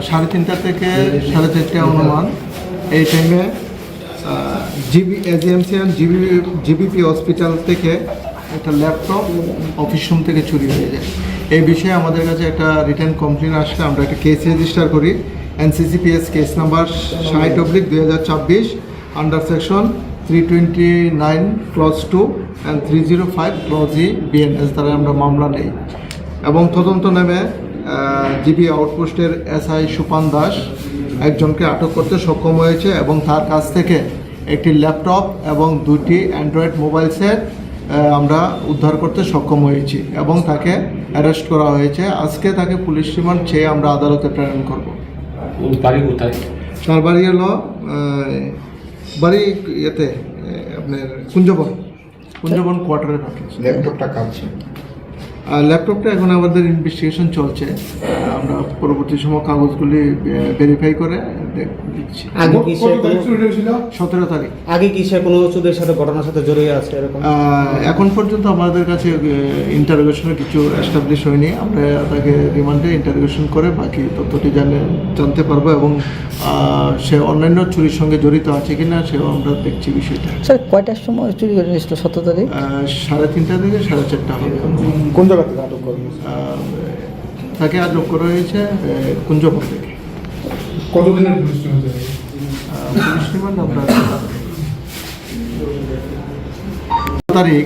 3:30 থেকে 4:30 অনুমান এই টাইমে এজিএমসি অ্যান্ড জিবিপি হসপিটাল থেকে একটা ল্যাপটপ অফিস রুম থেকে চুরি হয়ে যায়। এই বিষয়ে আমাদের কাছে একটা রিটার্ন কমপ্লেন আসলে আমরা একটা কেস রেজিস্টার করি। NCCPS case number 60/2024 under section 329 clause 2 and 305 clause E BNS দ্বারা আমরা মামলা নেই এবং তদন্ত নেমে জিবি আউটপোস্টের SI সুপান দাস একজনকে আটক করতে সক্ষম হয়েছে এবং তার কাছ থেকে একটি ল্যাপটপ এবং 2টি অ্যান্ড্রয়েড মোবাইল সেট আমরা উদ্ধার করতে সক্ষম হয়েছি এবং তাকে অ্যারেস্ট করা হয়েছে। আজকে তাকে পুলিশ রিমান্ড চেয়ে আমরা আদালতে প্রেরণ করব। বাড়ি কোথায়? তার বাড়ি হলো বাড়ি ইয়েতে আপনার কুঞ্জবন কোয়ার্টারে থাকে। ল্যাপটপটা কাঁপছে। ল্যাপটপটা এখন আমাদের ইনভেস্টিগেশন চলছে। আমরা পরবর্তী সময় কাগজগুলি ভেরিফাই করে দিচ্ছি। আগে কি সে 17 তারিখ। আগে কি সে কোনো চুরির সাথে ঘটনার সাথে জড়িয়ে আছে এরকম? এখন পর্যন্ত আমাদের কাছে ইন্টারোগেশনে কিছু এস্টাবলিশ হয়নি। আমরা তাকে রিমান্ডে ইন্টারোগেশন করে বাকি তথ্যটি জানতে পারবো এবং সে অন্যান্য চুরির সঙ্গে জড়িত আছে কিনা সেও আমরা দেখছি বিষয়টা। স্যার কয়টার সময় চুরি হয়েছিল 17 তারিখ? 3:30 থেকে 4:30 হবে। কোন জায়গা থেকে আটক করা হয়েছে? তাকে আটক করা হয়েছে কুঞ্জবন থেকে। কতদিনের পুলিশ রিমান্ড? পুলিশ রিমান্ড আমরা তারিখ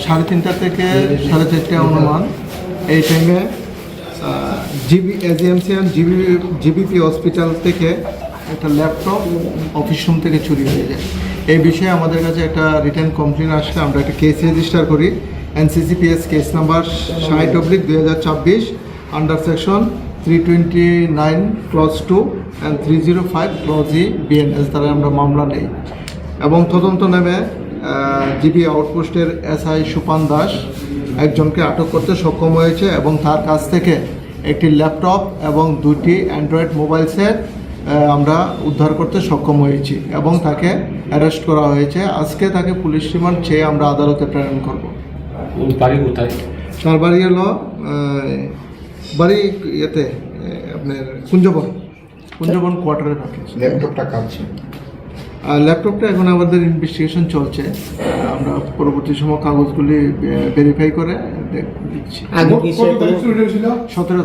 3:30 থেকে 4:30 অনুমান এই টাইমে এজিএমসি অ্যান্ড জিবিপি হসপিটাল থেকে একটা ল্যাপটপ অফিস রুম থেকে চুরি হয়ে যায়। এই বিষয়ে আমাদের কাছে একটা রিটার্ন কমপ্লেন আসলে আমরা একটা কেস রেজিস্টার করি। NCCPS case number 60/2024 under section 329 clause 2 and 305 clause E BNS দ্বারা আমরা মামলা নেই এবং তদন্ত নেমে জিবি আউটপোস্টের SI সুপান দাস একজনকে আটক করতে সক্ষম হয়েছে এবং তার কাছ থেকে একটি ল্যাপটপ এবং 2টি অ্যান্ড্রয়েড মোবাইল সেট আমরা উদ্ধার করতে সক্ষম হয়েছি এবং তাকে অ্যারেস্ট করা হয়েছে। আজকে তাকে পুলিশ রিমান্ড চেয়ে আমরা আদালতে প্রেরণ করব। বাড়ি কোথায়? তার বাড়ি হলো বাড়ি ইয়েতে আপনার কুঞ্জবন কোয়ার্টারে থাকে। ল্যাপটপটা কাঁপছে। ল্যাপটপটা এখন আমাদের ইনভেস্টিগেশন চলছে। আমরা পরবর্তী সময় কাগজগুলি ভেরিফাই করে দিচ্ছি। আগে কি সে 17